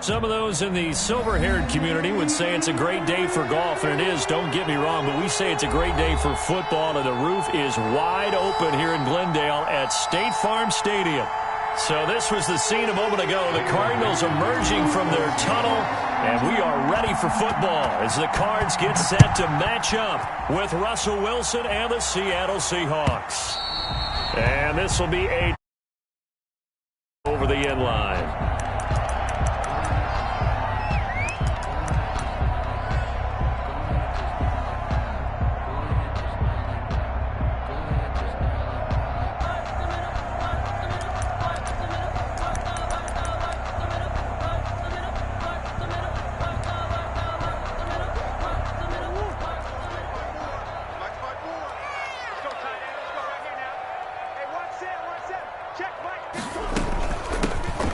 Some of those in the silver-haired community would say it's a great day for golf, and it is, don't get me wrong, but we say it's a great day for football, and the roof is wide open here in Glendale at State Farm Stadium. So this was the scene a moment ago. The Cardinals emerging from their tunnel, and we are ready for football as the Cards get set to match up with Russell Wilson and the Seattle Seahawks. And this will be a over the end line.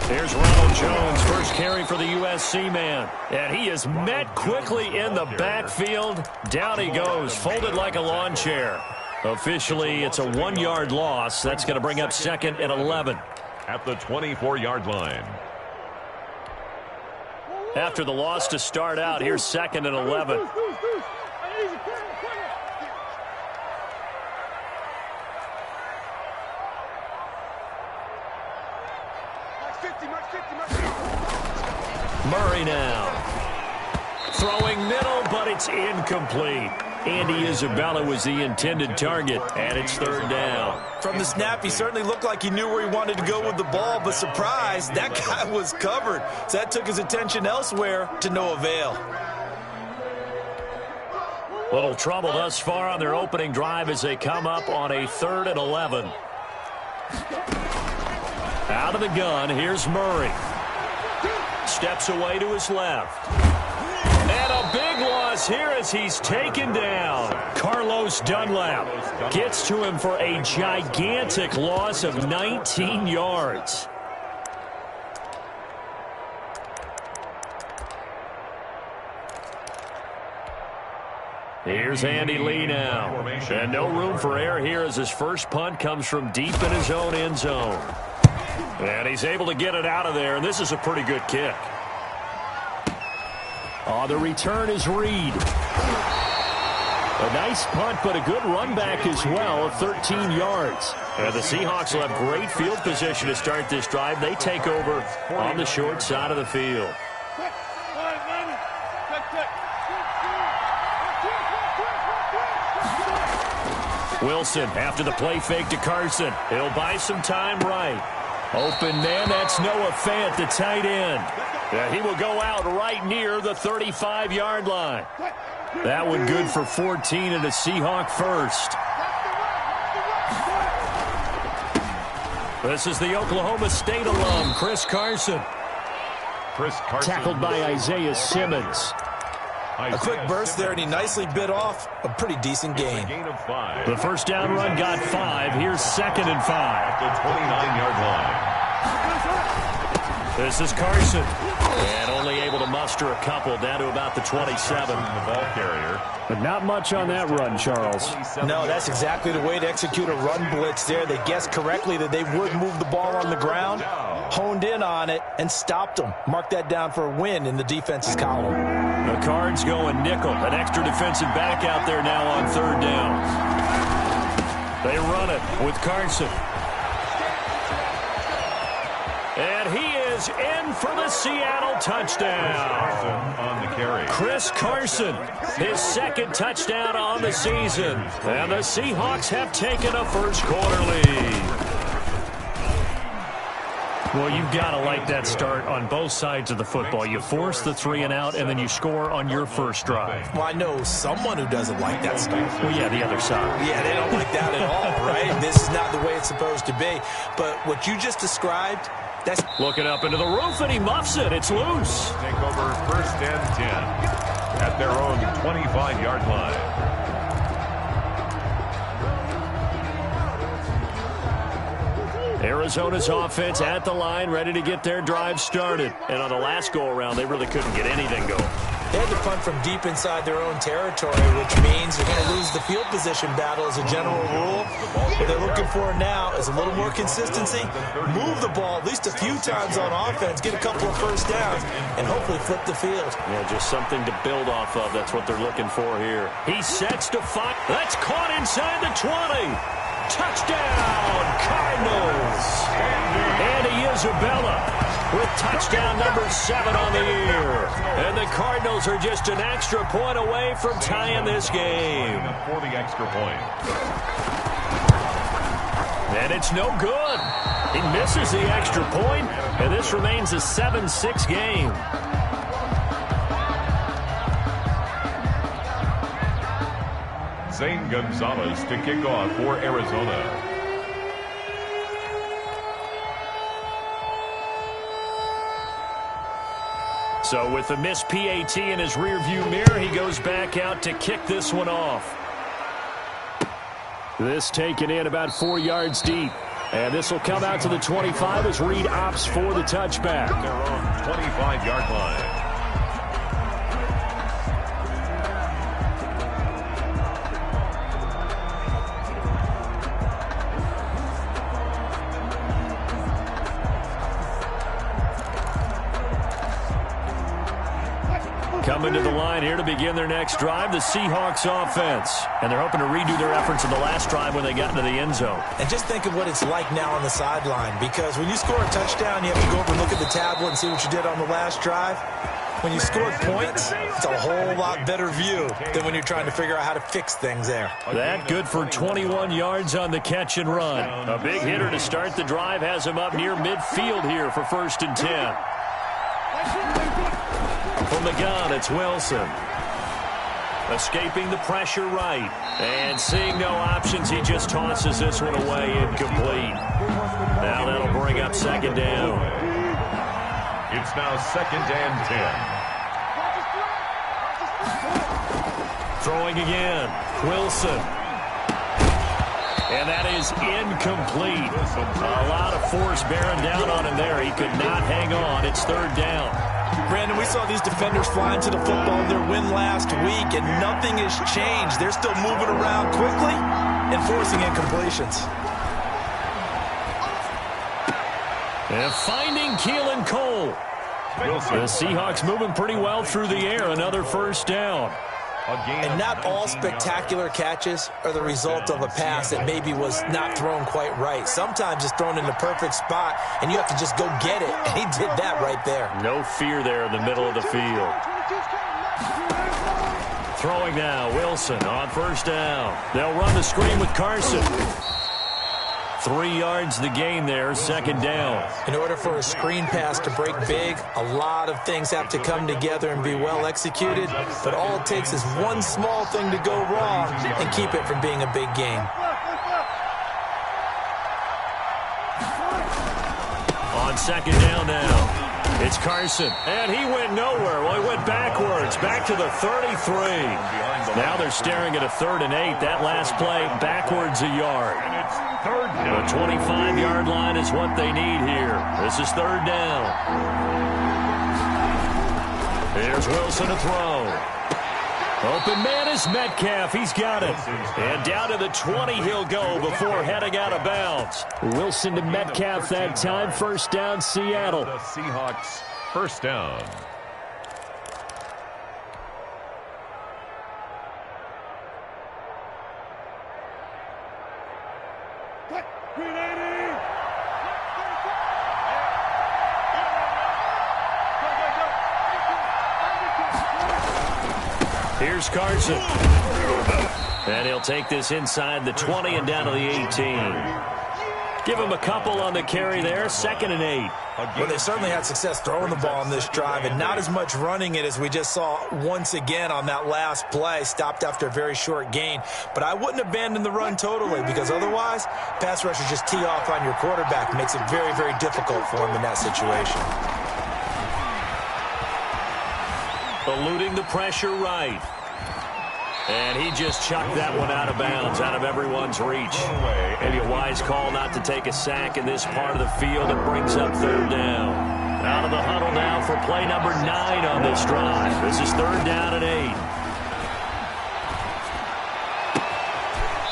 Here's Ronald Jones, first carry for the USC man. And he is met quickly in the backfield. Down he goes, folded like a lawn chair. Officially, it's a 1-yard loss. That's going to bring up 2nd and 11. At the 24-yard line. After the loss to start out, here's 2nd and 11. Murray now. Throwing middle, but it's incomplete. Andy Isabella was the intended target, and it's 3rd down. From the snap, he certainly looked like he knew where he wanted to go with the ball, but surprise, that guy was covered. So that took his attention elsewhere to no avail. Little trouble thus far on their opening drive as they come up on a 3rd and 11. Out of the gun, here's Murray. Steps away to his left. And a big loss here as he's taken down. Carlos Dunlap gets to him for a gigantic loss of 19 yards. Here's Andy Lee now. And no room for error here as his first punt comes from deep in his own end zone. And he's able to get it out of there, and this is a pretty good kick. Oh, the return is Reed. A nice punt, but a good run back as well of 13 yards. And the Seahawks will have great field position to start this drive. They take over on the short side of the field. Wilson after the play fake to Carson. He'll buy some time right. Open man, that's Noah Fant, the tight end. He will go out right near the 35-yard line. That one good for 14 and a Seahawk first. This is the Oklahoma State alum, Chris Carson. Tackled by Isaiah Simmons. A quick burst there, and he nicely bit off a pretty decent gain. The first down run got 5. Here's 2nd and 5. At the 29-yard line. This is Carson. And only able to muster a couple down to about the 27. The ball carrier. But not much on that run, Charles. No, that's exactly the way to execute a run blitz there. They guessed correctly that they would move the ball on the ground, honed in on it, and stopped them. Mark that down for a win in the defense's column. The Cards going nickel. An extra defensive back out there now on 3rd down. They run it with Carson. And he is in for the Seattle touchdown. On the carry. Chris Carson, his 2nd touchdown on the season. And the Seahawks have taken a first-quarter lead. Well, you've got to like that start on both sides of the football. You force the 3-and-out, and then you score on your first drive. Well, I know someone who doesn't like that start. Well, yeah, the other side. Yeah, they don't like that at all, right? This is not the way it's supposed to be. But what you just described, that's... Looking up into the roof, and he muffs it. It's loose. Take over 1st and 10 at their own 25-yard line. Arizona's offense at the line, ready to get their drive started. And on the last go-around, they really couldn't get anything going. They had to punt from deep inside their own territory, which means they're going to lose the field position battle as a general rule. What they're looking for now is a little more consistency, move the ball at least a few times on offense, get a couple of first downs, and hopefully flip the field. Yeah, just something to build off of. That's what they're looking for here. He sets to fire. That's caught inside the 20. Touchdown, Cardinals. Andy Isabella with touchdown number 7 on the year. And the Cardinals are just an extra point away from tying this game. For the extra point. And it's no good. He misses the extra point, and this remains a 7-6 game. Zane Gonzalez to kick off for Arizona. So with the missed PAT in his rearview mirror, he goes back out to kick this one off. This taken in about 4 yards deep. And this will come out to the 25 as Reed opts for the touchback. Their own 25-yard line. Coming to the line here to begin their next drive, the Seahawks offense. And they're hoping to redo their efforts in the last drive when they got into the end zone. And just think of what it's like now on the sideline, because when you score a touchdown, you have to go over and look at the tablet and see what you did on the last drive. When you scored points, it's a whole lot better view than when you're trying to figure out how to fix things there. That good for 21 yards on the catch and run. A big hitter to start the drive has him up near midfield here for 1st and 10. From the gun, it's Wilson. Escaping the pressure right. And seeing no options, he just tosses this one away incomplete. Now that'll bring up 2nd down. It's now 2nd and 10. Throwing again. Wilson. And that is incomplete. A lot of force bearing down on him there. He could not hang on. It's 3rd down. Brandon, we saw these defenders fly into the football in their win last week, and nothing has changed. They're still moving around quickly and forcing incompletions. And finding Keelan Cole. The Seahawks moving pretty well through the air. Another 1st down. And not all spectacular catches are the result of a pass that maybe was not thrown quite right. Sometimes it's thrown in the perfect spot, and you have to just go get it. And he did that right there. No fear there in the middle of the field. Throwing now, Wilson on 1st down. They'll run the screen with Carson. 3 yards the gain there, 2nd down. In order for a screen pass to break big, a lot of things have to come together and be well executed, but all it takes is one small thing to go wrong and keep it from being a big game. On 2nd down now. It's Carson, and he went nowhere. Well, he went backwards, back to the 33. Now they're staring at a 3rd and 8. That last play, backwards a yard. The 25-yard line is what they need here. This is 3rd down. Here's Wilson to throw. Open man is Metcalf. He's got it. And down to the 20 he'll go before heading out of bounds. Wilson to Metcalf that time. 1st down, Seattle. The Seahawks 1st down. Here's Carson. And he'll take this inside the 20 and down to the 18. Give him a couple on the carry there. 2nd and 8. Well, they certainly had success throwing the ball on this drive and not as much running it as we just saw once again on that last play. Stopped after a very short gain. But I wouldn't abandon the run totally, because otherwise, pass rushers just tee off on your quarterback. It makes it very, very difficult for him in that situation. Eluding the pressure right. And he just chucked that one out of bounds, out of everyone's reach. Maybe a wise call not to take a sack in this part of the field. It brings up 3rd down. Out of the huddle now for play number 9 on this drive. This is 3rd down and 8.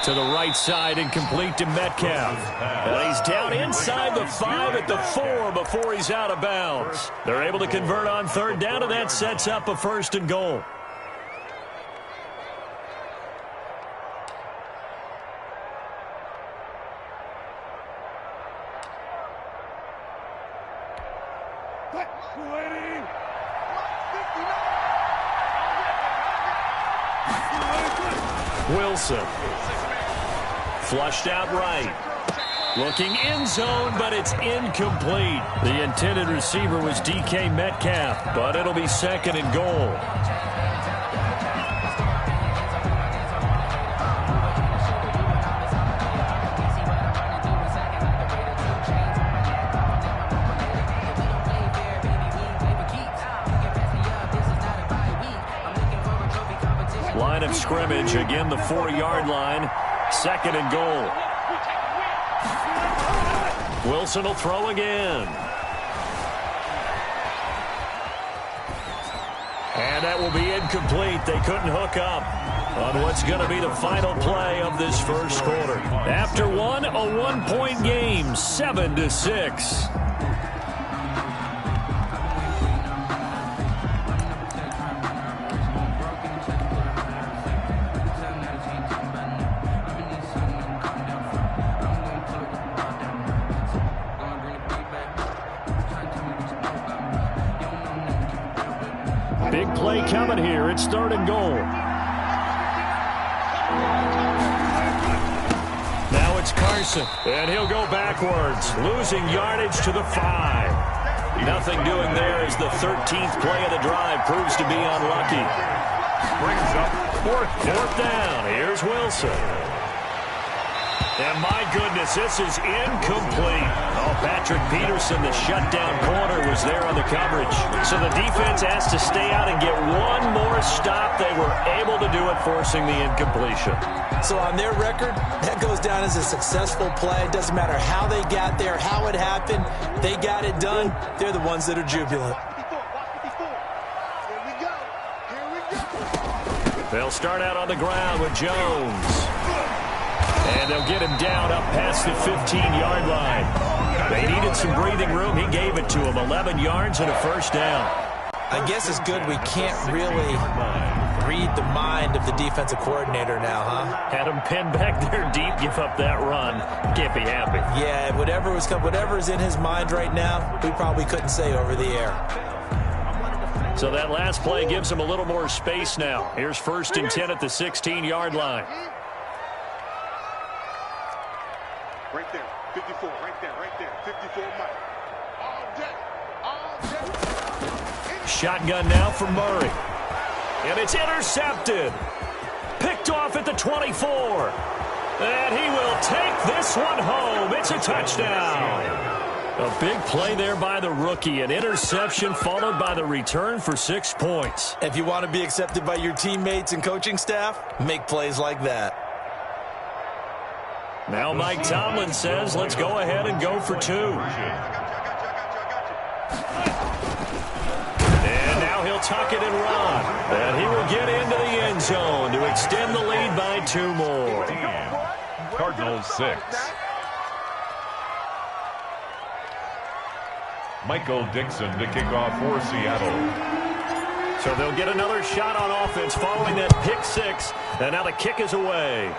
To the right side and complete to Metcalf. And he's down inside the 5 at the 4 before he's out of bounds. They're able to convert on 3rd down, and that sets up a 1st and goal. Wilson. Flushed out right. Looking end zone, but it's incomplete. The intended receiver was DK Metcalf, but it'll be 2nd and goal. Line of scrimmage, again the 4-yard line. 2nd and goal. Wilson will throw again. And that will be incomplete. They couldn't hook up on what's going to be the final play of this 1st quarter. After one, a 1-point game, 7-6. Big play coming here. It's 3rd and goal. Now it's Carson, and he'll go backwards, losing yardage to the 5. Nothing doing there as the 13th play of the drive proves to be unlucky. Brings up 4th down. Here's Wilson. And my goodness, this is incomplete. Oh, Patrick Peterson, the shutdown corner, was there on the coverage. So the defense has to stay out and get one more stop. They were able to do it, forcing the incompletion. So on their record, that goes down as a successful play. It doesn't matter how they got there, how it happened. They got it done. They're the ones that are jubilant. They'll start out on the ground with Jones. And they'll get him down up past the 15-yard line. They needed some breathing room. He gave it to him. 11 yards and a 1st down. I guess it's good we can't really read the mind of the defensive coordinator now, huh? Had him pinned back there deep, give up that run. Can't be happy. Yeah, whatever's in his mind right now, we probably couldn't say over the air. So that last play gives him a little more space now. Here's 1st and 10 at the 16-yard line. Right there, 54, right there, 54, Mike. All day. Shotgun now for Murray. And it's intercepted. Picked off at the 24. And he will take this one home. It's a touchdown. A big play there by the rookie. An interception followed by the return for 6 points. If you want to be accepted by your teammates and coaching staff, make plays like that. Now Mike Tomlin says, let's go ahead and go for 2. And now he'll tuck it and run. And he will get into the end zone to extend the lead by 2 more. Cardinals 6. Michael Dixon to kick off for Seattle. So they'll get another shot on offense following that pick 6. And now the kick is away.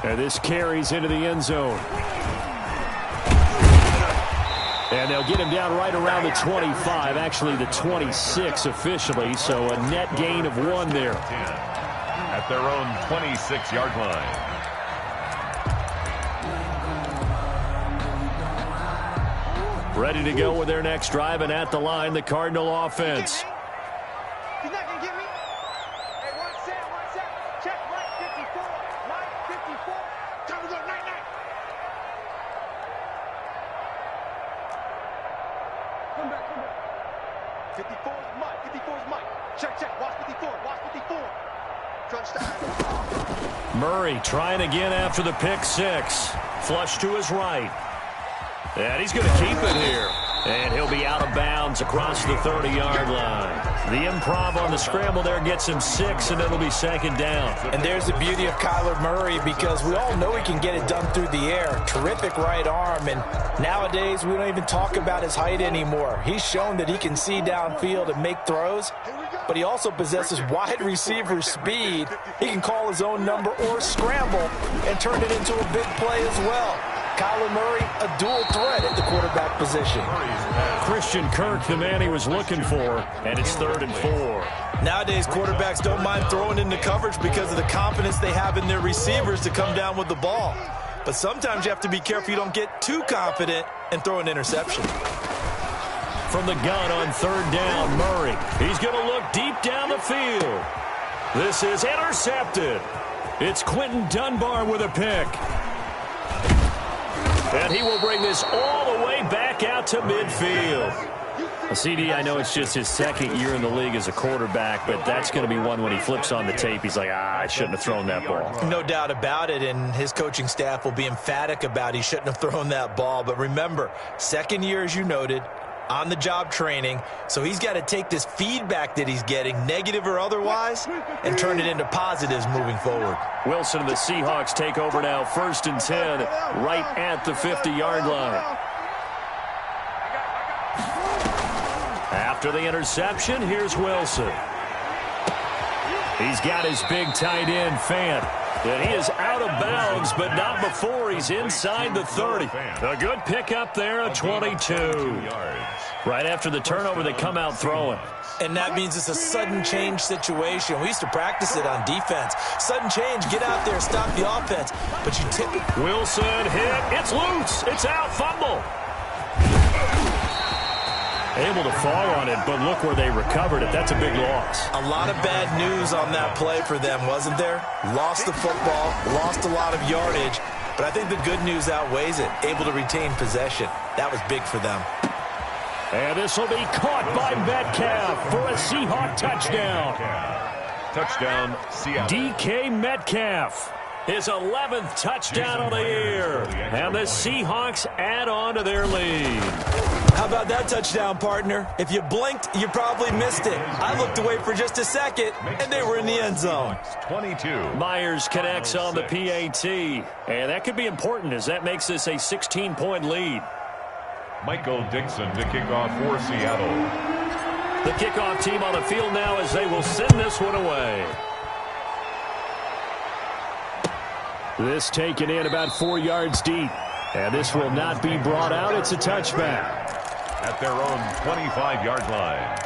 And this carries into the end zone. And they'll get him down right around the 25, actually the 26 officially, so a net gain of 1 there. At their own 26-yard line. Ready to go with their next drive, and at the line, the Cardinal offense. He's not going to get me. Hey, one set. Check right 54. Right 54. Time to go night. Come back. 54 is Mike. 54 is Mike. Check. Watch 54. Touchdown. Murray trying again after the pick 6. Flush to his right. And he's going to keep it here. And he'll be out of bounds across the 30-yard line. The improv on the scramble there gets him 6, and it'll be second down. And there's the beauty of Kyler Murray, because we all know he can get it done through the air. Terrific right arm, and nowadays we don't even talk about his height anymore. He's shown that he can see downfield and make throws, but he also possesses wide receiver speed. He can call his own number or scramble and turn it into a big play as well. Kyler Murray, a dual threat at the quarterback position. Christian Kirk, the man he was looking for, and it's 3rd and 4. Nowadays, quarterbacks don't mind throwing into coverage because of the confidence they have in their receivers to come down with the ball. But sometimes you have to be careful you don't get too confident and throw an interception. From the gun on 3rd down, Murray. He's going to look deep down the field. This is intercepted. It's Quentin Dunbar with a pick. And he will bring this all the way back out to midfield. CD, I know it's just his 2nd year in the league as a quarterback, but that's going to be one when he flips on the tape. He's like, I shouldn't have thrown that ball. No doubt about it, and his coaching staff will be emphatic about he shouldn't have thrown that ball. But remember, 2nd year, as you noted, on-the-job training, so he's got to take this feedback that he's getting, negative or otherwise, and turn it into positives moving forward. Wilson and the Seahawks take over now, 1st and 10, right at the 50-yard line. After the interception, here's Wilson. He's got his big tight end, Fant. And he is out of bounds, but not before he's inside the 30. A good pickup there, a 22. Right after the turnover, they come out throwing. And that means it's a sudden change situation. We used to practice it on defense. Sudden change, get out there, stop the offense. But you tip it. Wilson hit. It's loose. It's out. Fumble. Able to fall on it, but look where they recovered it. That's a big loss. A lot of bad news on that play for them, wasn't there? Lost the football, lost a lot of yardage, but I think the good news outweighs it. Able to retain possession. That was big for them. And this will be caught by Metcalf for a Seahawk touchdown. Touchdown, Seattle. DK Metcalf. His 11th touchdown of the year. And the Seahawks add on to their lead. How about that touchdown, partner? If you blinked, you probably missed it. I looked away for just a second, and they were in the end zone. 22. Myers connects on the PAT. And that could be important as that makes this a 16-point lead. Michael Dixon to kick off for Seattle. The kickoff team on the field now as they will send this one away. This taken in about 4 yards deep. And this will not be brought out. It's a touchback. At their own 25-yard line.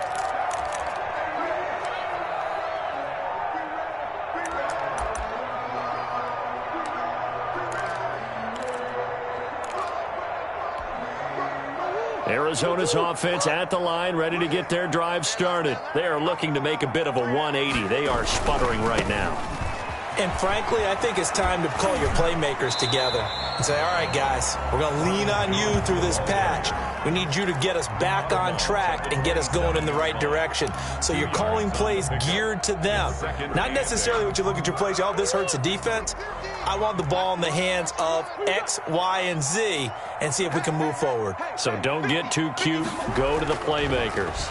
Arizona's offense at the line, ready to get their drive started. They are looking to make a bit of a 180. They are sputtering right now. And frankly, I think it's time to call your playmakers together and say, all right, guys, we're going to lean on you through this patch. We need you to get us back on track and get us going in the right direction. So you're calling plays geared to them. Not necessarily what you look at your plays, oh, this hurts the defense. I want the ball in the hands of X, Y, and Z and see if we can move forward. So don't get too cute. Go to the playmakers.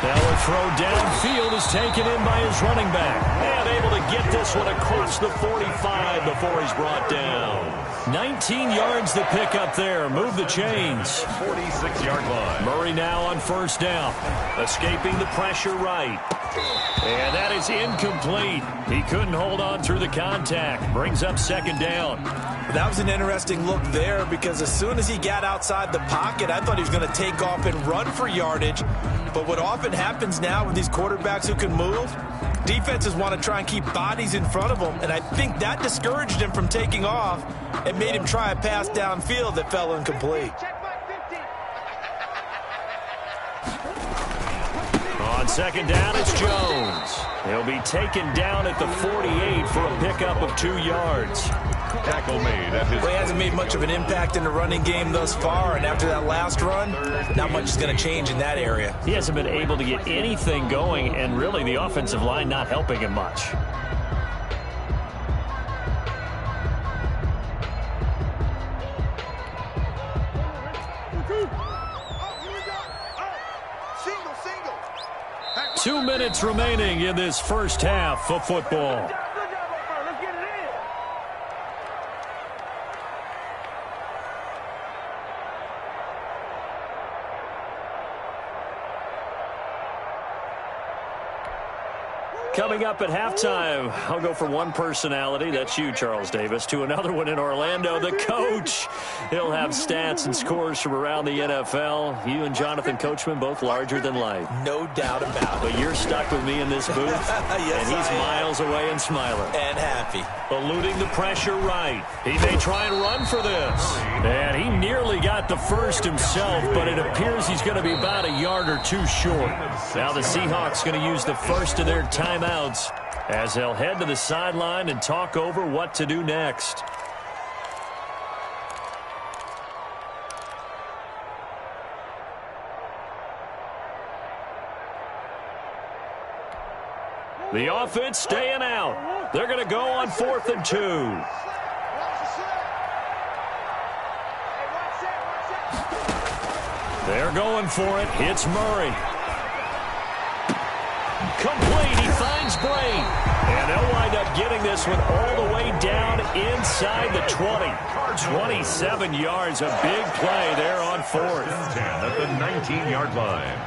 Now a throw downfield is taken in by his running back. And able to get this one across the 45 before he's brought down. 19 yards to pick up there. Move the chains. 46-yard line. Murray now on 1st down. Escaping the pressure right. And that is incomplete. He couldn't hold on through the contact. Brings up 2nd down. That was an interesting look there because as soon as he got outside the pocket, I thought he was going to take off and run for yardage. But what often happens now with these quarterbacks who can move, defenses want to try and keep bodies in front of them, and I think that discouraged him from taking off and made him try a pass downfield that fell incomplete. On 2nd down, it's Jones. He'll be taken down at the 48 for a pickup of 2 yards. Tackle made at his... Well, he hasn't made much of an impact in the running game thus far, and after that last run, not much is going to change in that area. He hasn't been able to get anything going, and really the offensive line not helping him much. 2 minutes remaining in this first half of football. Let's get it in. Coming up at halftime, I'll go from one personality, that's you, Charles Davis, to another one in Orlando, the coach. He'll have stats and scores from around the NFL. You and Jonathan Coachman, both larger than life. No doubt about it. But you're stuck with me in this booth, Yes, and he's miles away and smiling. And happy. Eluding the pressure right. He may try and run for this. And he nearly got the first himself, but it appears he's going to be about a yard or two short. Now the Seahawks going to use the first of their timeouts as they'll head to the sideline and talk over what to do next. The offense staying out. They're going to go on 4th and 2. They're going for it. It's Murray. Complete. He finds Bray. And they'll wind up getting this one all the way down inside the 20. 27 yards. A big play there on 4th. 10 at the 19-yard line.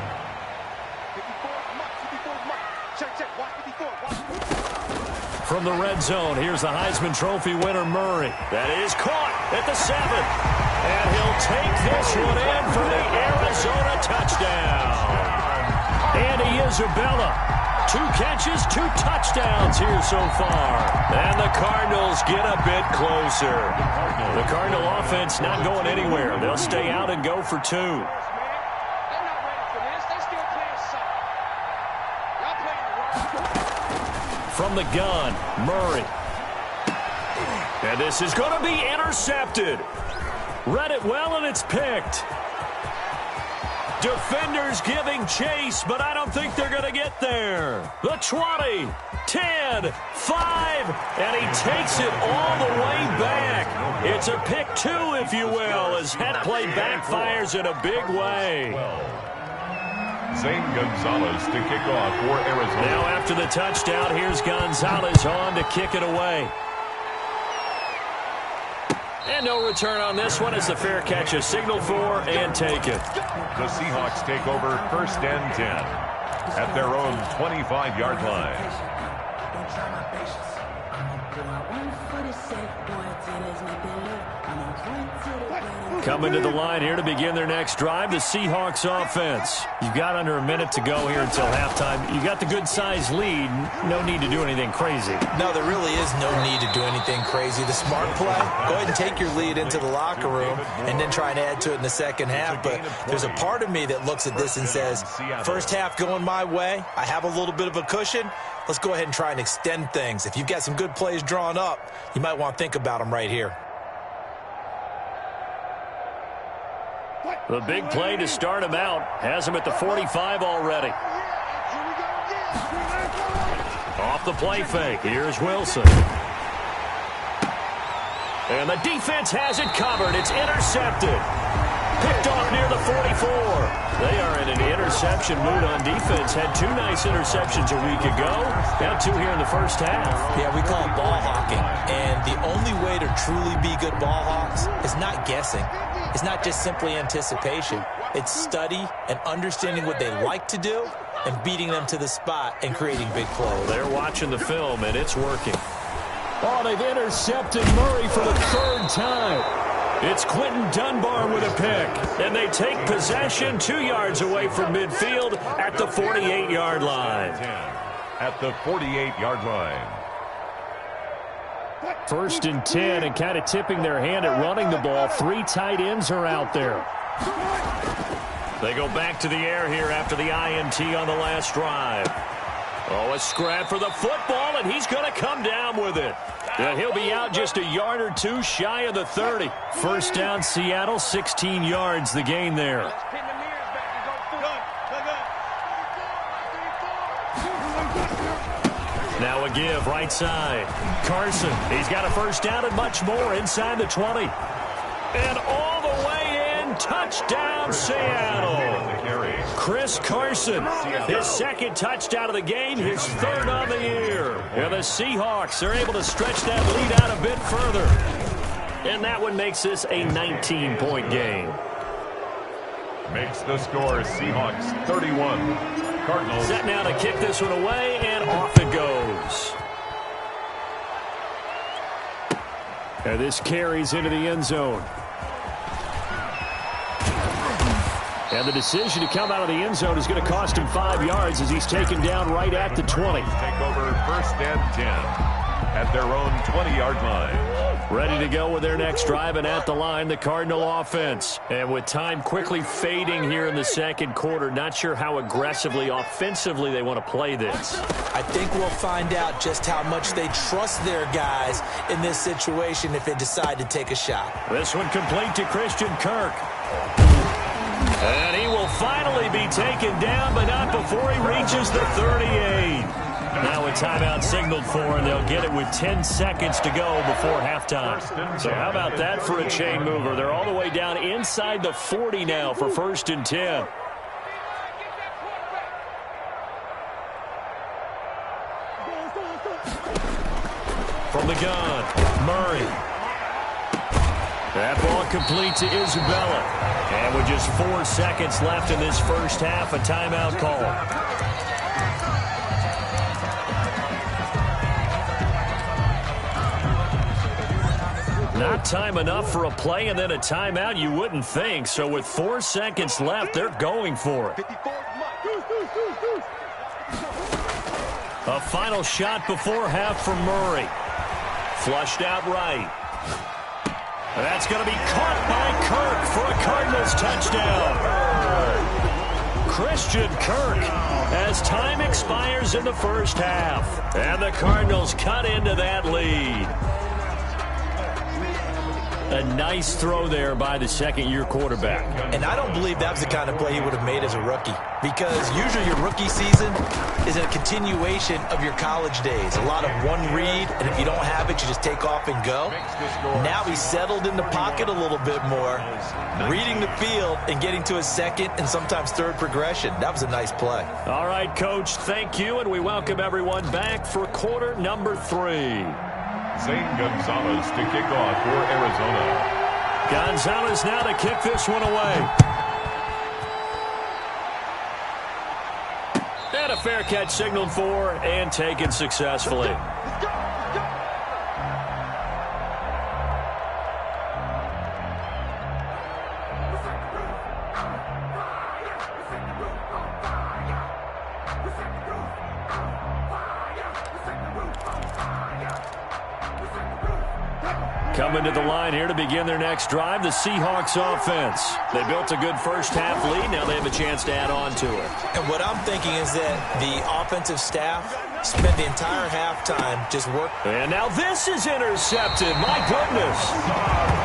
From the red zone, here's the Heisman Trophy winner, Murray. That is caught at the 7. And he'll take this one in for the Arizona touchdown. Andy Isabella, 2 catches, 2 touchdowns here so far. And the Cardinals get a bit closer. The Cardinal offense not going anywhere. They'll stay out and go for 2. From the gun, Murray. And this is going to be intercepted. Read it well, and it's picked. Defenders giving chase, but I don't think they're going to get there. The 20, 10, 5, and he takes it all the way back. It's a pick 2, if you will, as that play backfires in a big way. Zane Gonzalez to kick off for Arizona. Now after the touchdown, here's Gonzalez on to kick it away. And no return on this one as the fair catch is signaled for and taken. The Seahawks take over 1st and 10 at their own 25-yard line. Coming to the line here to begin their next drive, the Seahawks offense. You've got under a minute to go here until halftime. You got the good-sized lead. No need to do anything crazy. No, there really is no need to do anything crazy. The smart play, go ahead and take your lead into the locker room and then try and add to it in the second half. But there's a part of me that looks at this and says, first half going my way, I have a little bit of a cushion. Let's go ahead and try and extend things. If you've got some good plays drawn up, you might want to think about them right here. The big play to start him out has him at the 45 already. Off the play fake, here's Wilson. And the defense has it covered. It's intercepted. Picked off near the 44. They are in an interception mood on defense. Had 2 nice interceptions a week ago. Now 2 here in the first half. Yeah, we call it ball hawking. And the only way to truly be good ball hawks is not guessing. It's not just simply anticipation. It's study and understanding what they like to do and beating them to the spot and creating big plays. They're watching the film, and it's working. Oh, they've intercepted Murray for the 3rd time. It's Quentin Dunbar with a pick, and they take possession 2 yards away from midfield at the 48-yard line. At the 48-yard line. 1st and 10, and kind of tipping their hand at running the ball. 3 tight ends are out there. They go back to the air here after the INT on the last drive. Oh, a scrap for the football, and he's going to come down with it. And he'll be out just a yard or 2 shy of the 30. First down, Seattle, 16 yards the gain there. Now a give, right side. Carson, he's got a first down and much more inside the 20. And all the way and touchdown, Seattle. Chris Carson, his second touchdown of the game, his third on the year. And the Seahawks are able to stretch that lead out a bit further. And that one makes this a 19-point game. Makes the score Seahawks 31. Cardinals. Set now to kick this one away, and off it goes. And this carries into the end zone. And the decision to come out of the end zone is going to cost him 5 yards as he's taken down right at the 20. Take over 1st and 10 at their own 20-yard line. Ready to go with their next drive, and at the line, the Cardinal offense. And with time quickly fading here in the second quarter, not sure how aggressively, offensively they want to play this. I think we'll find out just how much they trust their guys in this situation if they decide to take a shot. This one complete to Christian Kirk. And he will finally be taken down, but not before he reaches the 38. Now a timeout signaled for, and they'll get it with 10 seconds to go before halftime. So how about that for a chain mover? They're all the way down inside the 40 now for 1st and 10. From the gun, Murray. That ball complete to Isabella. And with just 4 seconds left in this first half, a timeout call. Not time enough for a play and then a timeout, you wouldn't think. So with 4 seconds left, they're going for it. A final shot before half from Murray. Flushed out right. That's going to be caught by Kirk for a Cardinals touchdown. Christian Kirk as time expires in the first half. And the Cardinals cut into that lead. A nice throw there by the second-year quarterback. And I don't believe that was the kind of play he would have made as a rookie, because usually your rookie season is a continuation of your college days. A lot of one read, and if you don't have it, you just take off and go. Now he's settled in the pocket a little bit more, reading the field and getting to his second and sometimes third progression. That was a nice play. All right, Coach, thank you, and we welcome everyone back for quarter number 3. Zane Gonzalez to kick off for Arizona. Gonzalez now to kick this one away. And a fair catch signaled for and taken successfully. Coming to the line here to begin their next drive, the Seahawks offense. They built a good first half lead. Now they have a chance to add on to it. And what I'm thinking is that the offensive staff spent the entire halftime just working. And now this is intercepted. My goodness.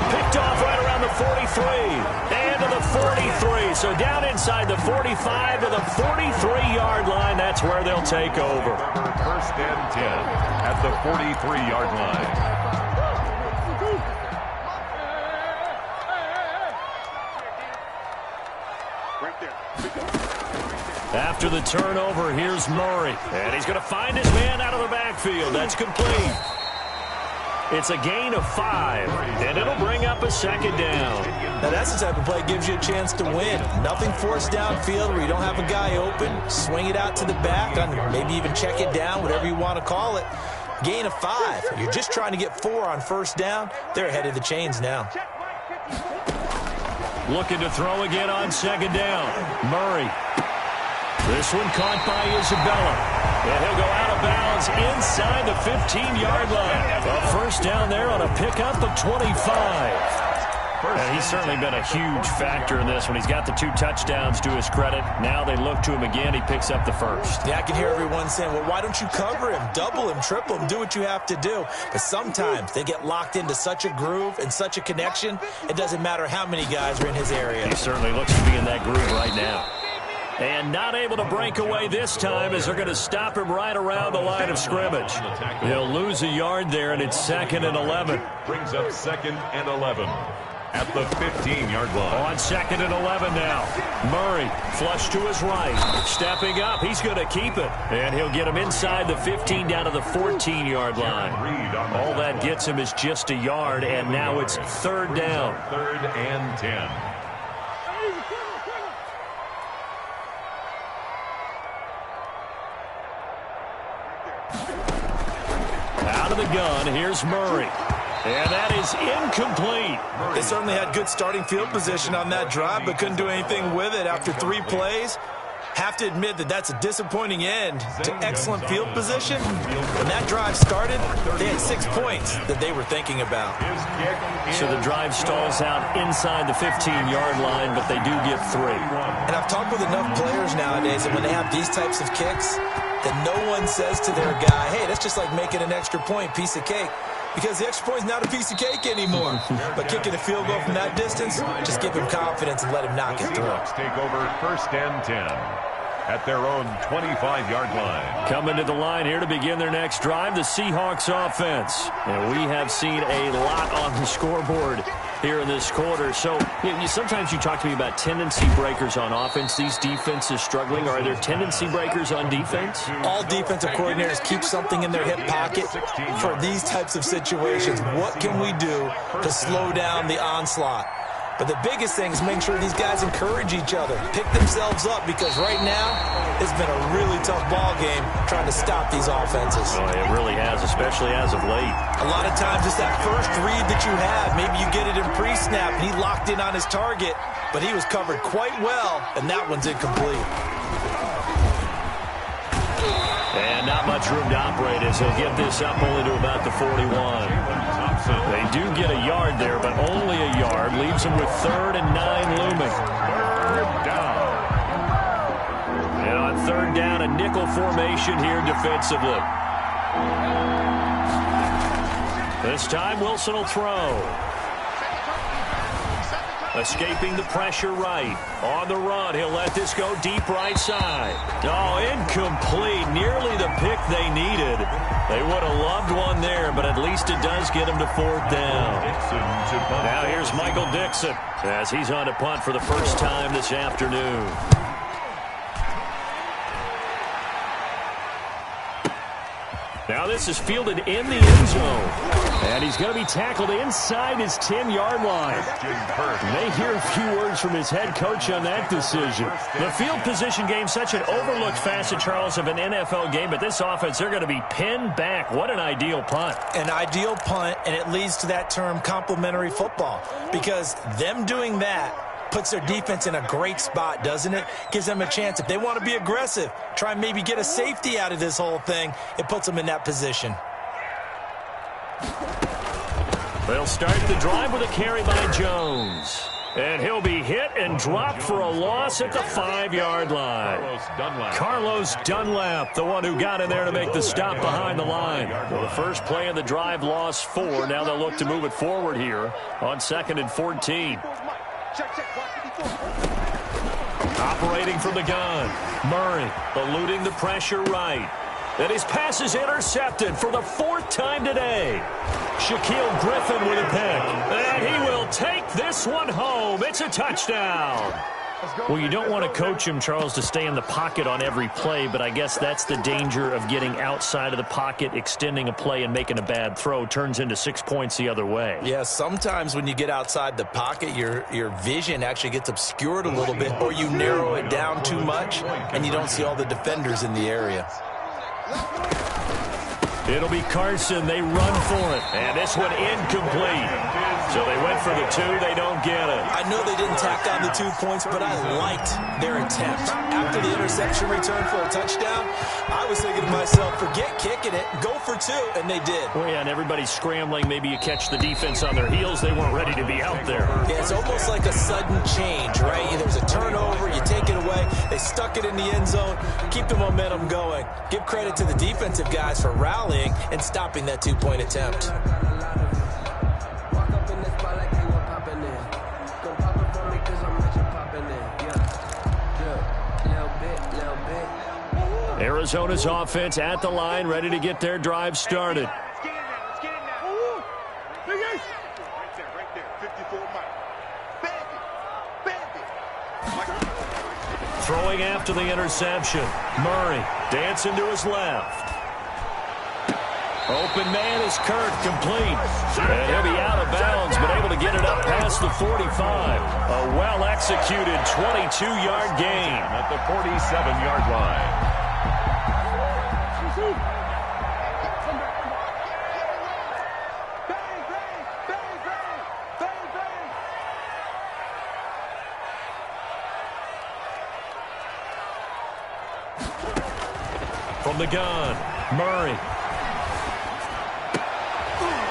Picked off right around the 43. And to the 43. So down inside the 45 to the 43-yard line. That's where they'll take over. 1st and 10 at the 43-yard line. After the turnover, here's Murray. And he's going to find his man out of the backfield. That's complete. It's a gain of 5, and it'll bring up a second down. Now that's the type of play that gives you a chance to win. Nothing forced downfield where you don't have a guy open. Swing it out to the back, maybe even check it down, whatever you want to call it. Gain of 5. You're just trying to get 4 on first down. They're ahead of the chains now. Looking to throw again on second down. Murray. This one caught by Isabella. And he'll go out of bounds inside the 15-yard line. A first down there on a pickup of 25. And he's certainly been a huge factor in this one. He's got the 2 touchdowns to his credit. Now they look to him again. He picks up the first. Yeah, I can hear everyone saying, well, why don't you cover him, double him, triple him, do what you have to do. But sometimes they get locked into such a groove and such a connection, it doesn't matter how many guys are in his area. He certainly looks to be in that groove right now. And not able to break away this time as they're going to stop him right around the line of scrimmage. He'll lose a yard there, and it's 2nd and 11. Brings up 2nd and 11. at the 15-yard line. On 2nd and 11 now. Murray, flush to his right. Stepping up. He's going to keep it. And he'll get him inside the 15 down to the 14-yard line. All that gets him is just a yard, and now it's 3rd down. 3rd and 10. Out of the gun, here's Murray. And that is incomplete. They certainly had good starting field position on that drive, but couldn't do anything with it after 3 plays. Have to admit that that's a disappointing end to excellent field position. When that drive started, they had 6 points that they were thinking about. So the drive stalls out inside the 15-yard line, but they do get 3. And I've talked with enough players nowadays that when they have these types of kicks, that no one says to their guy, hey, that's just like making an extra point, piece of cake. Because the extra point is not a piece of cake anymore. But kicking a field goal from that distance, just give him confidence and let him knock it through. Seahawks take over 1st and 10 at their own 25-yard line. Coming to the line here to begin their next drive, the Seahawks offense. And we have seen a lot on the scoreboard here in this quarter. So sometimes you talk to me about tendency breakers on offense. These defenses struggling. Are there tendency breakers on defense? All defensive coordinators keep something in their hip pocket for these types of situations. What can we do to slow down the onslaught? But the biggest thing is making sure these guys encourage each other, pick themselves up, because right now it's been a really tough ball game trying to stop these offenses. Oh, it really has, especially as of late. A lot of times it's that first read that you have. Maybe you get it in pre-snap, and he locked in on his target, but he was covered quite well, and that one's incomplete. And not much room to operate as he'll get this up only to about the 41. They do get a yard there, but only a yard. Leaves them with 3rd and 9 looming. 3rd down. And on 3rd down, a nickel formation here defensively. This time, Wilson will throw. Escaping the pressure right. On the run, he'll let this go deep right side. Oh, incomplete. Nearly the pick they needed. They would have loved one there, but at least it does get him to 4th down. Now here's Michael Dixon as he's on to punt for the first time this afternoon. Now this is fielded in the end zone. And he's going to be tackled inside his 10-yard line. May hear a few words from his head coach on that decision. The field position game, such an overlooked facet, Charles, of an NFL game, but this offense, they're going to be pinned back. What an ideal punt. An ideal punt, and it leads to that term complementary football, because them doing that puts their defense in a great spot, doesn't it? Gives them a chance. If they want to be aggressive, try and maybe get a safety out of this whole thing, it puts them in that position. They'll start the drive with a carry by Jones. And he'll be hit and dropped for a loss at the 5-yard line. Carlos Dunlap, the one who got in there to make the stop behind the line. Well, the first play of the drive lost 4. Now they'll look to move it forward here on 2nd and 14. Operating from the gun. Murray eluding the pressure right. And his pass is intercepted for the 4th time today. Shaquille Griffin with a pick. And he will take this one home. It's a touchdown. Well, you don't want to coach him, Charles, to stay in the pocket on every play, but I guess that's the danger of getting outside of the pocket, extending a play, and making a bad throw. Turns into 6 points the other way. Yeah, sometimes when you get outside the pocket, your vision actually gets obscured a little bit, or you narrow it down too much, and you don't see all the defenders in the area. It'll be Carson. They run for it. And this one incomplete. So they went for the 2. They don't get it. I know they didn't tack on the 2 points, but I liked their attempt. After the interception return for a touchdown, I was thinking to myself, forget kicking it, go for 2, and they did. Well, yeah, and everybody's scrambling. Maybe you catch the defense on their heels. They weren't ready to be out there. Yeah, it's almost like a sudden change, right? There's a turnover, you take it away, they stuck it in the end zone, keep the momentum going. Give credit to the defensive guys for rallying and stopping that 2-point attempt. Arizona's offense at the line, ready to get their drive started. Let's get in now. Let's get in now. Right there. 54 Mike. Throwing after the interception. Murray dancing to his left. Open man is Kirk, complete. And he'll be out of bounds, but able to get it up past the 45. A well-executed 22-yard gain. At the 47-yard line. From the gun, Murray.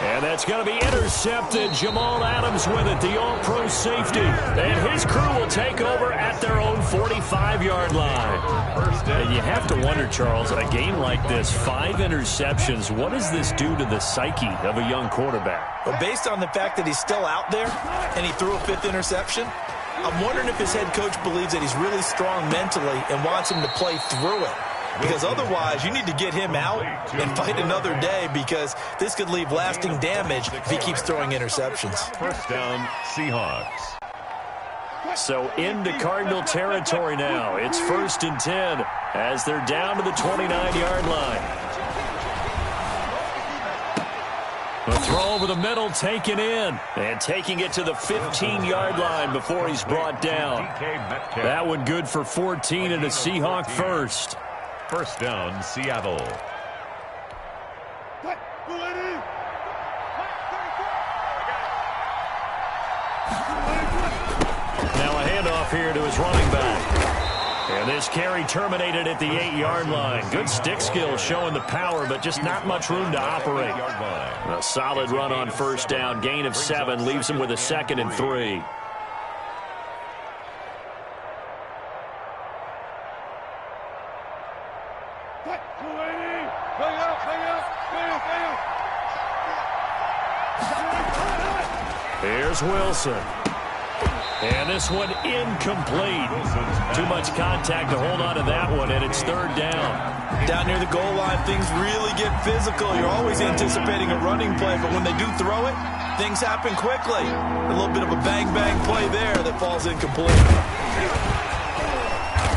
And that's going to be intercepted. Jamal Adams with it, the all-pro safety. And his crew will take over at their own 45-yard line. And you have to wonder, Charles, a game like this, 5 interceptions, what does this do to the psyche of a young quarterback? Well, based on the fact that he's still out there and he threw a 5th interception, I'm wondering if his head coach believes that he's really strong mentally and wants him to play through it. Because otherwise, you need to get him out and fight another day, because this could leave lasting damage if he keeps throwing interceptions. First down, Seahawks. So into Cardinal territory now. It's 1st and 10 as they're down to the 29-yard line. The throw over the middle, taken in, and taking it to the 15-yard line before he's brought down. That one good for 14 and a Seahawk first. First down, Seattle. Now a handoff here to his running back. And this carry terminated at the 8-yard line. Good stick skill showing the power, but just not much room to operate. A solid run on first down. Gain of 7 leaves him with a 2nd and 3. Here's Wilson. And this one incomplete. Too much contact to hold on to that one, and it's 3rd down. Down near the goal line, things really get physical. You're always anticipating a running play, but when they do throw it, things happen quickly. A little bit of a bang-bang play there that falls incomplete.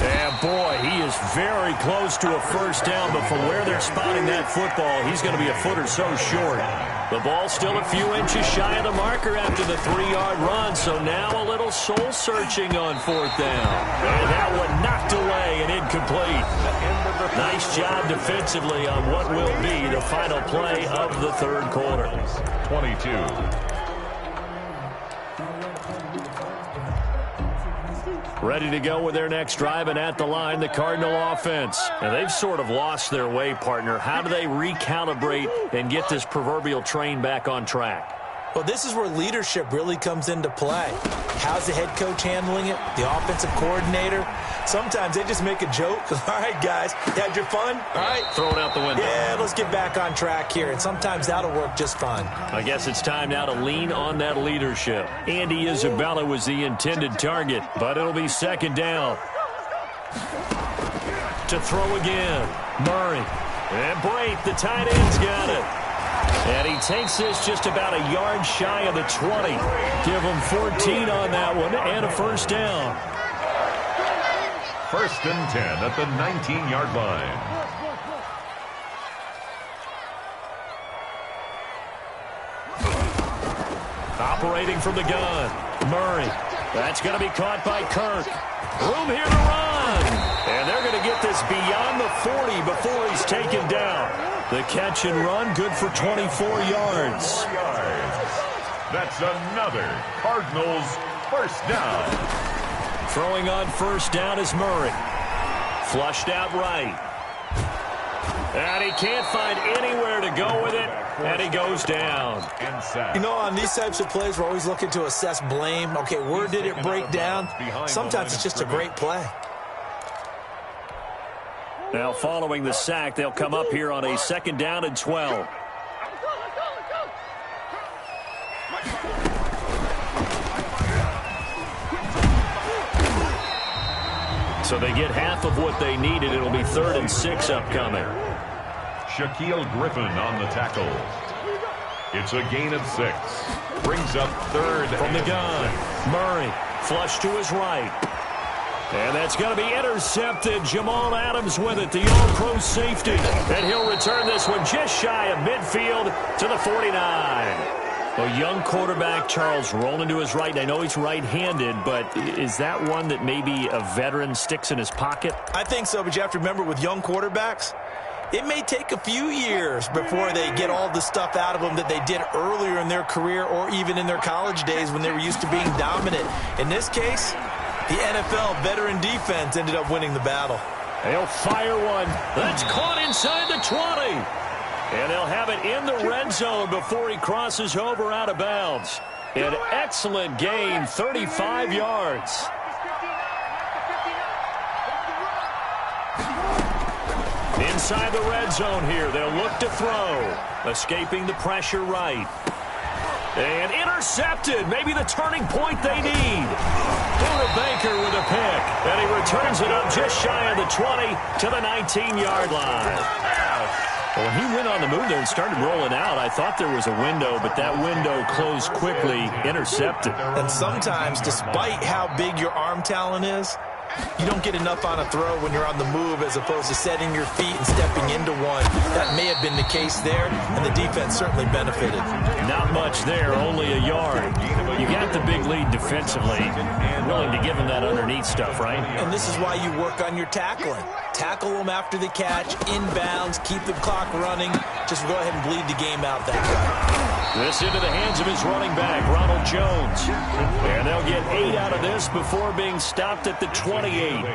And boy, he is very close to a first down, but from where they're spotting that football, he's going to be a foot or so short. The ball still a few inches shy of the marker after the 3-yard run, so now a little soul-searching on 4th down. And that one knocked away and incomplete. Nice job defensively on what will be the final play of the 3rd quarter. 22. Ready to go with their next drive, and at the line, the Cardinal offense. And they've sort of lost their way, partner. How do they recalibrate and get this proverbial train back on track? Well, this is where leadership really comes into play. How's the head coach handling it? The offensive coordinator? Sometimes they just make a joke. All right, guys, you had your fun? All right. Throw it out the window. Yeah, let's get back on track here. And sometimes that'll work just fine. I guess it's time now to lean on that leadership. Andy Isabella was the intended target, but it'll be 2nd down. To throw again. Murray. And Brate, the tight end's got it. And he takes this just about a yard shy of the 20. Give him 14 on that one and a first down. 1st and 10 at the 19-yard line. Operating from the gun. Murray. That's going to be caught by Kirk. Room here to run. And they're going to get this beyond the 40 before he's taken down. The catch and run, good for 24 yards. That's another Cardinals first down. Throwing on first down is Murray. Flushed out right. And he can't find anywhere to go with it, and he goes down. You know, on these types of plays, we're always looking to assess blame. Okay, where did it break down? Sometimes it's just a great play. Now, following the sack, they'll come up here on a 2nd down and 12. So they get half of what they needed. It'll be 3rd and 6 upcoming. Shaquille Griffin on the tackle. It's a gain of 6. Brings up 3rd. From the gun, Murray, flush to his right. And that's going to be intercepted. Jamal Adams with it, the all-pro safety. And he'll return this one just shy of midfield to the 49. A young quarterback, Charles, rolling to his right. I know he's right-handed, but is that one that maybe a veteran sticks in his pocket? I think so, but you have to remember with young quarterbacks, it may take a few years before they get all the stuff out of them that they did earlier in their career or even in their college days when they were used to being dominant. In this case, the NFL veteran defense ended up winning the battle. They'll fire one. That's caught inside the 20. And they'll have it in the red zone before he crosses over out of bounds. An excellent gain, 35 yards. Inside the red zone here, they'll look to throw. Escaping the pressure right. And intercepted. Maybe the turning point they need. Buda Baker with a pick. And he returns it up just shy of the 20 to the 19-yard line. Well, when he went on the move there and started rolling out, I thought there was a window, but that window closed quickly, intercepted. And sometimes, despite how big your arm talent is, you don't get enough on a throw when you're on the move as opposed to setting your feet and stepping into one. That may have been the case there, and the defense certainly benefited. Not much there, only a yard. You got the big lead defensively. Willing to give him that underneath stuff, right? And this is why you work on your tackling. Tackle them after the catch, inbounds, keep the clock running. Just go ahead and bleed the game out that way. This into the hands of his running back, Ronald Jones. And they'll get 8 out of this before being stopped at the 28.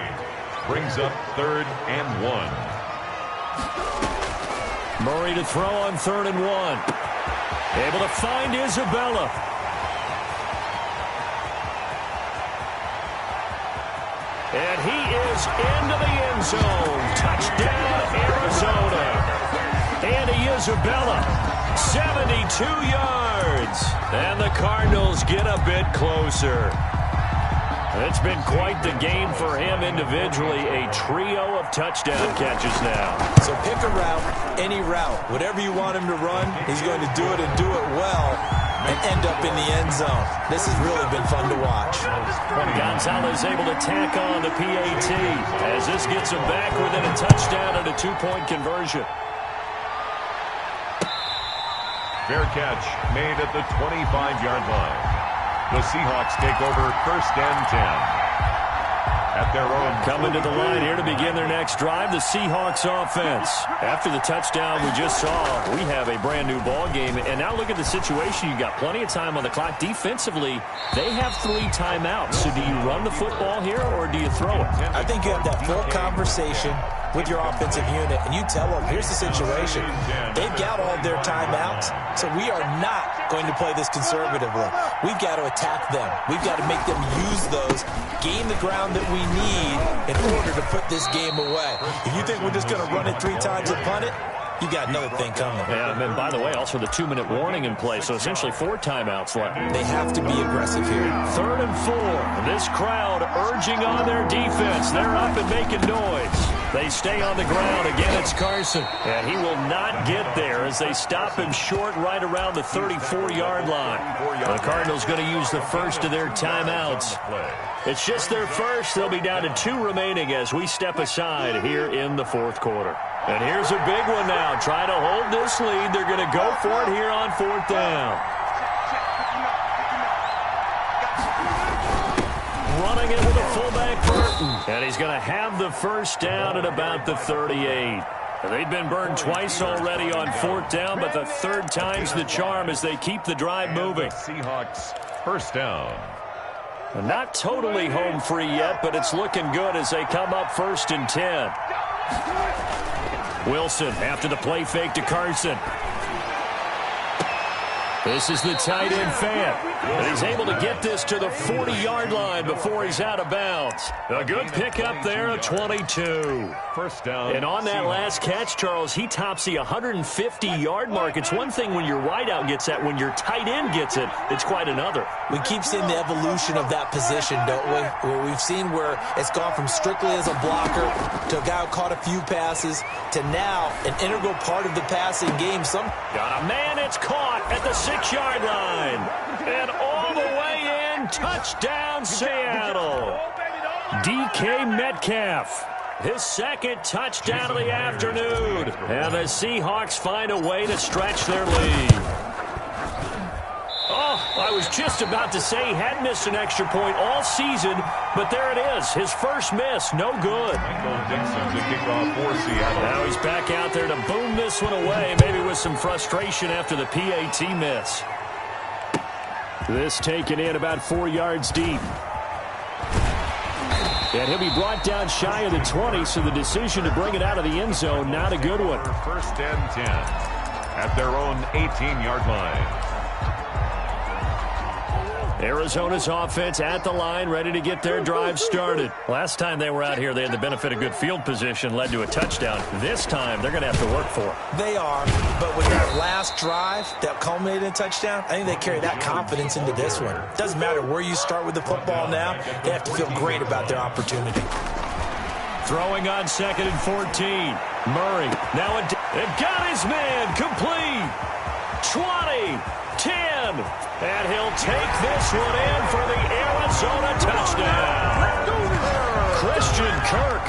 Brings up 3rd and 1. Murray to throw on 3rd and 1. Able to find Isabella. And he is into the end zone. Touchdown, Arizona. Andy Isabella, 72 yards. And the Cardinals get a bit closer. It's been quite the game for him individually. A trio of touchdown catches now. So pick a route, any route. Whatever you want him to run, he's going to do it and do it well and end up in the end zone. This has really been fun to watch. Gonzalez able to tack on the PAT as this gets him back within a touchdown and a 2-point conversion. Fair catch made at the 25-yard line. The Seahawks take over 1st and 10. At their own. Coming to the line here to begin their next drive, the Seahawks offense. After the touchdown we just saw, we have a brand new ball game. And now look at the situation. You got plenty of time on the clock. Defensively, they have 3 timeouts. So do you run the football here or do you throw it? I think you have that full conversation with your offensive unit, and you tell them, here's the situation. They've got all their timeouts, so we are not going to play this conservatively. We've got to attack them. We've got to make them use those, gain the ground that we need in order to put this game away. If you think we're just going to run it 3 times and punt it, you got another thing coming. Yeah, and by the way, also the 2-minute warning in play, so essentially 4 timeouts left. They have to be aggressive here. 3rd and 4. This crowd urging on their defense. They're up and making noise. They stay on the ground. Again, it's Carson. And he will not get there as they stop him short right around the 34-yard line. The Cardinals going to use the first of their timeouts. It's just their first. They'll be down to 2 remaining as we step aside here in the 4th quarter. And here's a big one now. Trying to hold this lead. They're going to go for it here on 4th down. Running it with a fullback, Burton. And he's going to have the first down at about the 38. They've been burned twice already on 4th down, but the 3rd time's the charm as they keep the drive moving. Seahawks 1st down. Not totally home free yet, but it's looking good as they come up 1st and 10. Wilson after the play fake to Carson. This is the tight end Fant. And he's able to get this to the 40-yard line before he's out of bounds. A good pickup there at 22. 1st down. And on that last catch, Charles, he tops the 150-yard mark. It's one thing when your wideout gets that. When your tight end gets it, it's quite another. We keep seeing the evolution of that position, don't we? Where we've seen where it's gone from strictly as a blocker to a guy who caught a few passes to now an integral part of the passing game. Got a man, it's caught at the 6-yard line. And all the way in, touchdown Seattle. DK Metcalf. His second touchdown of the afternoon. And the Seahawks find a way to stretch their lead. Oh, I was just about to say he had missed an extra point all season, but there it is. His first miss, no good. Michael Dixon to kick off for Seattle. Now he's back out there to boom this one away, maybe with some frustration after the PAT miss. This taken in about 4 yards deep. And he'll be brought down shy of the 20, so the decision to bring it out of the end zone, not a good one. First and 10 at their own 18-yard line. Arizona's offense at the line, ready to get their drive started. Last time they were out here, they had the benefit of good field position, led to a touchdown. This time, they're going to have to work for it. They are, but with that last drive that culminated in a touchdown, I think they carry that confidence into this one. It doesn't matter where you start with the football now. They have to feel great about their opportunity. Throwing on 2nd and 14. Murray, now it got his man, complete. 20, 10, and he'll take this one in for the Arizona touchdown. Christian Kirk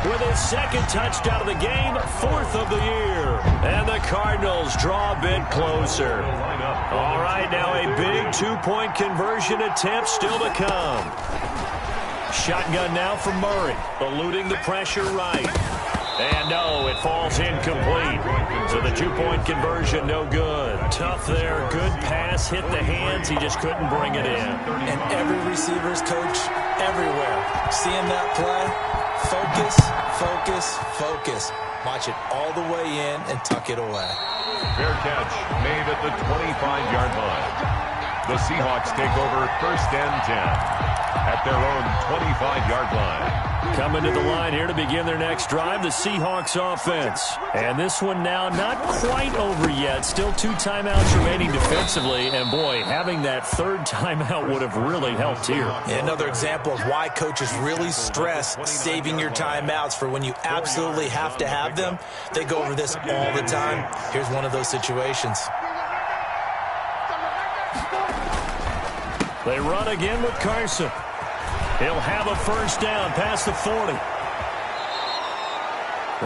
with his second touchdown of the game, 4th of the year. And the Cardinals draw a bit closer. All right, now a big two-point conversion attempt still to come. Shotgun now from Murray, eluding the pressure right. And no, it falls incomplete. So the two-point conversion, no good. Tough there, good pass, hit the hands. He just couldn't bring it in. And every receiver's coach everywhere. Seeing that play, focus, focus, focus. Watch it all the way in and tuck it away. Fair catch made at the 25-yard line. The Seahawks take over 1st and 10 at their own 25-yard line. Coming to the line here to begin their next drive, the Seahawks offense. And this one now not quite over yet. Still 2 timeouts remaining defensively. And boy, having that 3rd timeout would have really helped here. Another example of why coaches really stress saving your timeouts for when you absolutely have to have them. They go over this all the time. Here's one of those situations. They run again with Carson. He'll have a first down past the 40.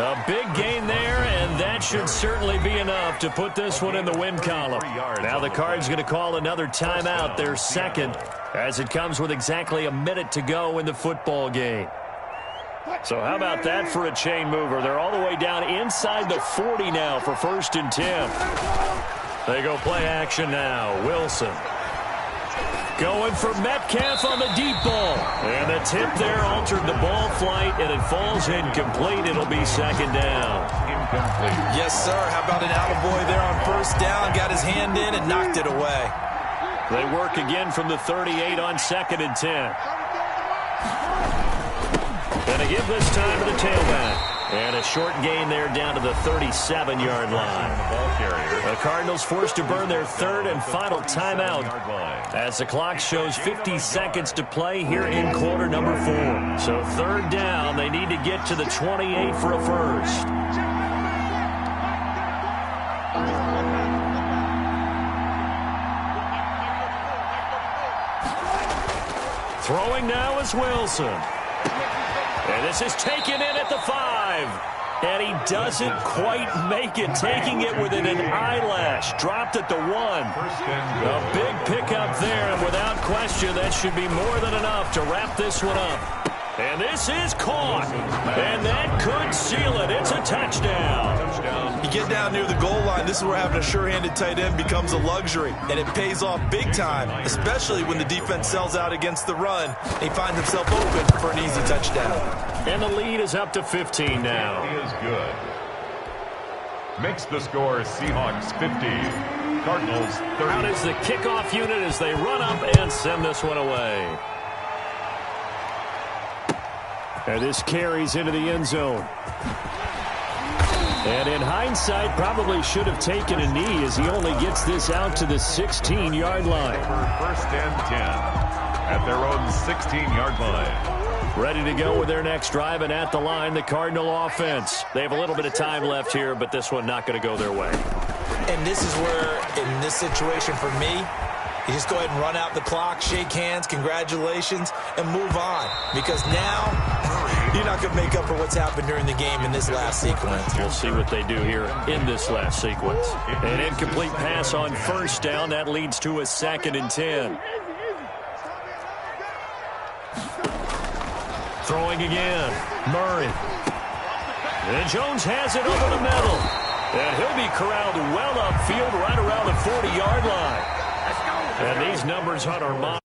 A big gain there, and that should certainly be enough to put this one in the win column. Now the Cards going to call another timeout, their second, as it comes with exactly a minute to go in the football game. So how about that for a chain mover? They're all the way down inside the 40 now for 1st and 10. They go play action now. Wilson. Going for Metcalf on the deep ball. And the tip there altered the ball flight, and it falls incomplete. It'll be 2nd down. Incomplete. Yes, sir. How about an attaboy there on 1st down? Got his hand in and knocked it away. They work again from the 38 on 2nd and 10. Gonna give this time to the tailback. And a short gain there down to the 37-yard line. The Cardinals forced to burn their 3rd and final timeout as the clock shows 50 seconds to play here in quarter number 4. So 3rd down, they need to get to the 28 for a first. Throwing now is Wilson. And this is taken in at the 5. And he doesn't quite make it, taking it within an eyelash. Dropped at the 1. A big pickup there, and without question, that should be more than enough to wrap this one up. And this is caught. And that could seal it. It's a touchdown. You get down near the goal line, this is where having a sure-handed tight end becomes a luxury. And it pays off big time, especially when the defense sells out against the run. He finds himself open for an easy touchdown. And the lead is up to 15 now. He is good. Makes the score Seahawks 50. Cardinals 30. Out is the kickoff unit as they run up and send this one away. And this carries into the end zone. And in hindsight, probably should have taken a knee as he only gets this out to the 16-yard line. First and 10 at their own 16-yard line. Ready to go with their next drive, and at the line, the Cardinal offense. They have a little bit of time left here, but this one not going to go their way. And this is where, in this situation for me, You just go ahead and run out the clock, shake hands, congratulations, and move on. Because now you're not going to make up for what's happened during the game in this last sequence. We'll see what they do here in this last sequence. An incomplete pass on first down. That leads to a 2nd and 10. Throwing again. Murray. And Jones has it over the middle. And he'll be corralled well upfield right around the 40-yard line. And these numbers on our mind.